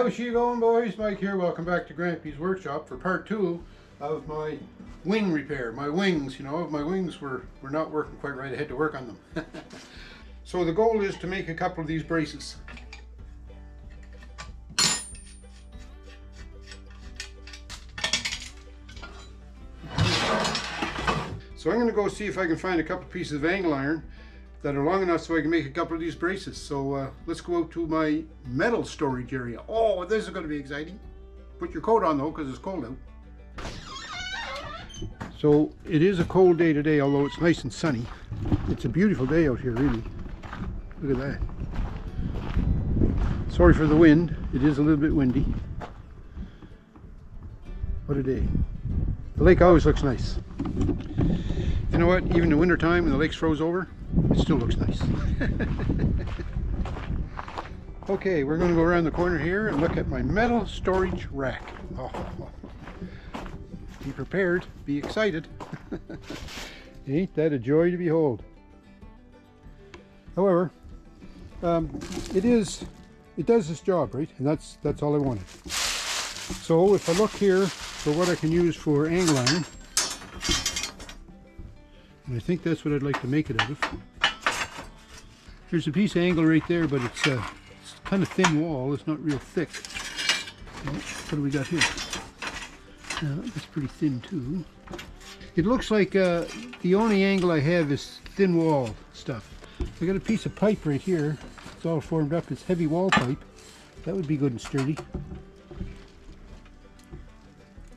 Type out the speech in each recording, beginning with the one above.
How's you going, boys? Mike here. Welcome back to Grampie's workshop for part 2 of my wing repair. My wings, my wings were not working quite right. I had to work on them. So the goal is to make a couple of these braces. So I'm going to go see if I can find a couple pieces of angle iron that are long enough so I can make a couple of these braces. So let's go out to my metal storage area. Oh, this is going to be exciting. Put your coat on though, because it's cold out. So it is a cold day today, although it's nice and sunny. It's a beautiful day out here, really. Look at that. Sorry for the wind. It is a little bit windy. What a day. The lake always looks nice. You know what? Even in the winter time when the lake's froze over, it still looks nice. Okay, we're going to go around the corner here and look at my metal storage rack. Oh, be prepared, be excited. Ain't that a joy to behold? However, it does its job, right? And that's all I wanted. So if I look here for what I can use for angle iron, and I think that's what I'd like to make it out of. There's a piece of angle right there, but it's kind of thin wall. It's not real thick. What do we got here? That's pretty thin too. It looks like the only angle I have is thin wall stuff. I got a piece of pipe right here. It's all formed up. It's heavy wall pipe. That would be good and sturdy.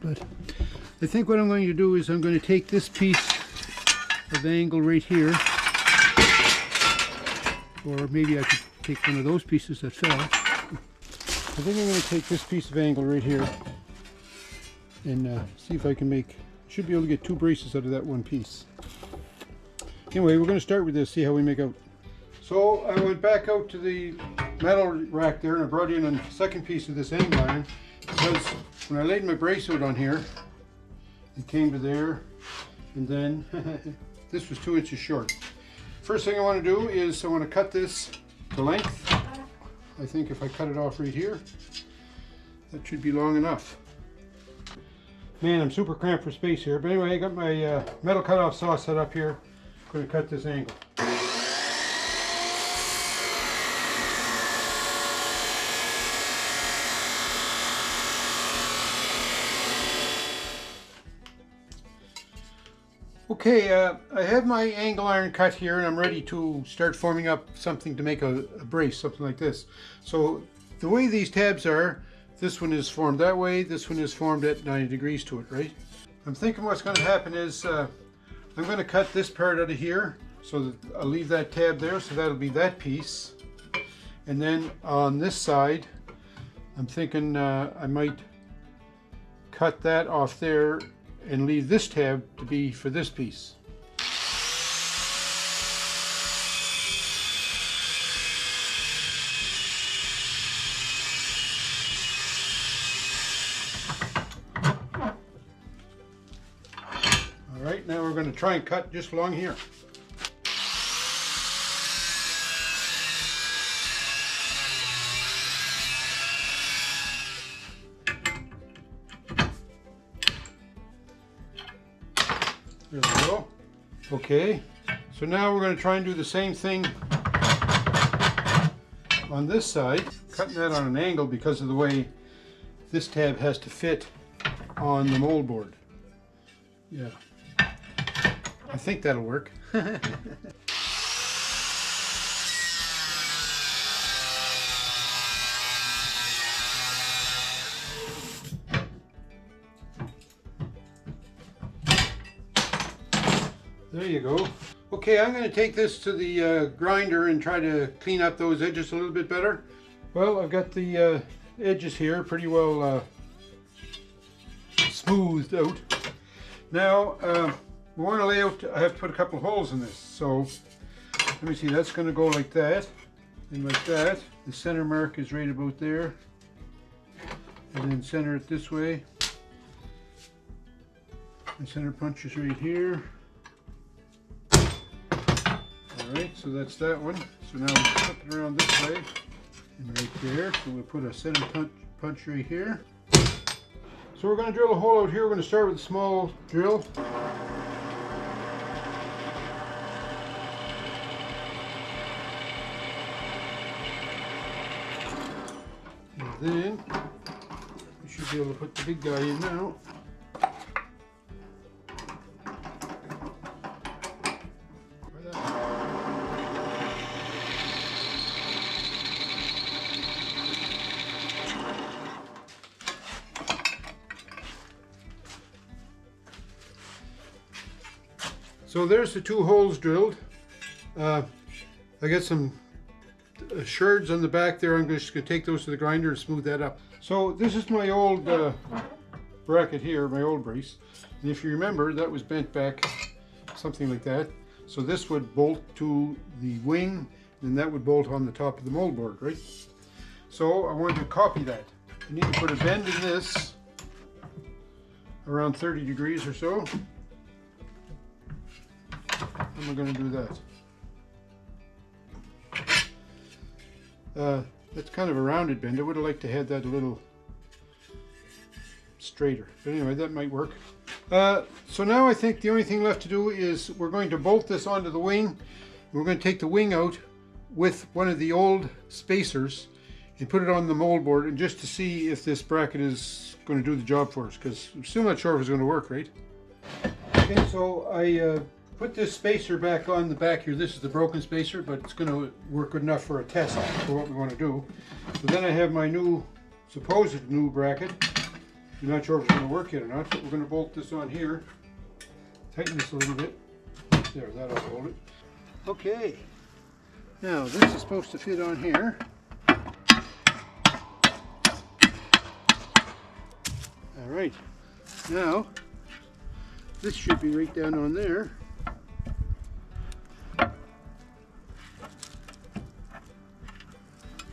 But I think what I'm going to do is I'm going to take this piece of angle right here, or maybe I could take one of those pieces that fell. I think I'm going to take this piece of angle right here and see if I can should be able to get 2 braces out of that one piece. Anyway, we're going to start with this, see how we make out. So I went back out to the metal rack there and I brought in a second piece of this angle iron, because when I laid my brace out on here, it came to there, and then this was 2 inches short. First thing I want to do is I want to cut this to length. I think if I cut it off right here, that should be long enough. Man, I'm super cramped for space here. But anyway, I got my metal cutoff saw set up here. I'm going to cut this angle. Okay, I have my angle iron cut here and I'm ready to start forming up something to make a brace, something like this. So the way these tabs are, this one is formed that way, this one is formed at 90 degrees to it, right? I'm thinking what's going to happen is I'm going to cut this part out of here, so that I'll leave that tab there, so that'll be that piece. And then on this side, I'm thinking I might cut that off there and leave this tab to be for this piece. All right, now we're going to try and cut just along here. There we go. Okay, so now we're going to try and do the same thing on this side. Cutting that on an angle because of the way this tab has to fit on the mold board. Yeah, I think that'll work. There you go. Okay, I'm going to take this to the grinder and try to clean up those edges a little bit better. Well, I've got the edges here pretty well smoothed out. Now, we want to lay out, I have to put a couple holes in this. So, let me see, that's going to go like that and like that. The center mark is right about there. And then center it this way. The center punch is right here. Alright, so that's that one. So now we'll flip it around this way and right there. So we'll put a center punch right here. So we're going to drill a hole out here. We're going to start with a small drill. And then we should be able to put the big guy in now. So there's the 2 holes drilled. I got some sherds on the back there. I'm just going to take those to the grinder and smooth that up. So this is my old bracket here, my old brace. And if you remember, that was bent back something like that. So this would bolt to the wing, and that would bolt on the top of the mold board, right? So I wanted to copy that. I need to put a bend in this around 30 degrees or so. And we're going to do that. That's kind of a rounded bend. I would have liked to have that a little straighter. But anyway, that might work. So now I think the only thing left to do is we're going to bolt this onto the wing. We're going to take the wing out with one of the old spacers and put it on the mold board, and just to see if this bracket is going to do the job for us, because I'm still not sure if it's going to work, right? Okay, so I put this spacer back on the back here. This is the broken spacer, but it's going to work good enough for a test for what we want to do. So then I have my supposed new bracket. I'm not sure if it's going to work yet or not, but we're going to bolt this on here. Tighten this a little bit. There, that'll hold it. Okay. Now this is supposed to fit on here. All right. Now this should be right down on there.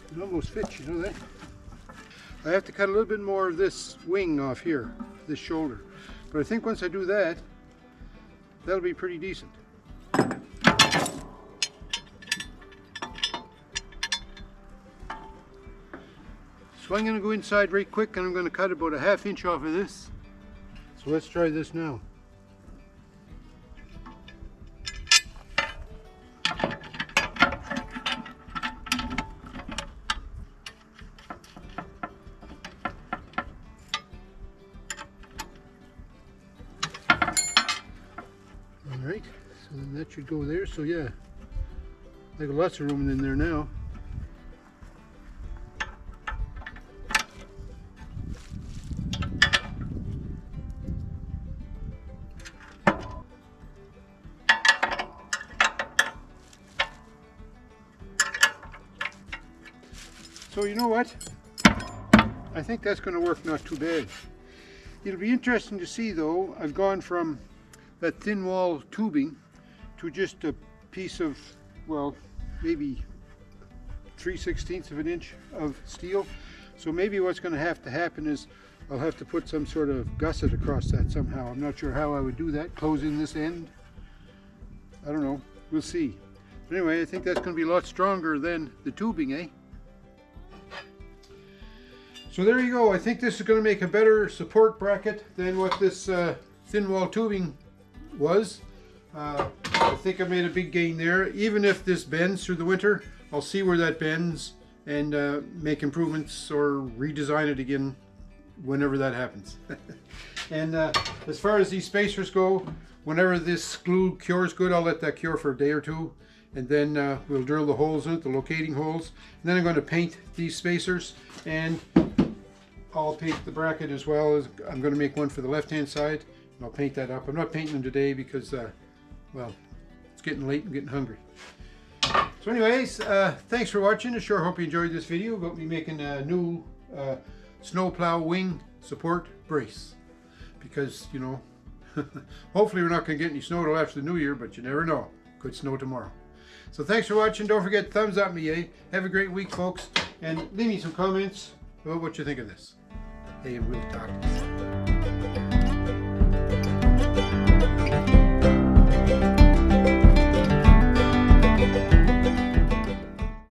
It almost fits, you know that? I have to cut a little bit more of this wing off here, this shoulder. But I think once I do that, that'll be pretty decent. So I'm going to go inside right quick, and I'm going to cut about a ½ inch off of this. So let's try this now. Alright, so then that should go there. So yeah, I got lots of room in there now. So you know what? I think that's going to work not too bad. It'll be interesting to see though. I've gone from that thin wall tubing to just a piece of, well, maybe 3/16 of an inch of steel. So maybe what's going to happen is I'll have to put some sort of gusset across that somehow. I'm not sure how I would do that. Close in this end. I don't know. We'll see. But anyway, I think that's going to be a lot stronger than the tubing, eh? So there you go. I think this is going to make a better support bracket than what this thin wall tubing was. I think I made a big gain there. Even if this bends through the winter, I'll see where that bends and make improvements or redesign it again whenever that happens. And as far as these spacers go, whenever this glue cures good, I'll let that cure for a day or two, and then we'll drill the holes in it, the locating holes, and then I'm going to paint these spacers, and I'll paint the bracket as well. As I'm going to make one for the left hand side, and I'll paint that up. I'm not painting them today because well, it's getting late and getting hungry. So anyways, thanks for watching. I sure hope you enjoyed this video about me making a new snowplow wing support brace, because you know hopefully we're not going to get any snow till after the new year, but you never know. Could snow tomorrow. So thanks for watching. Don't forget, thumbs up me, eh? Have a great week, folks, and leave me some comments about what you think of this. Hey, and we'll talk.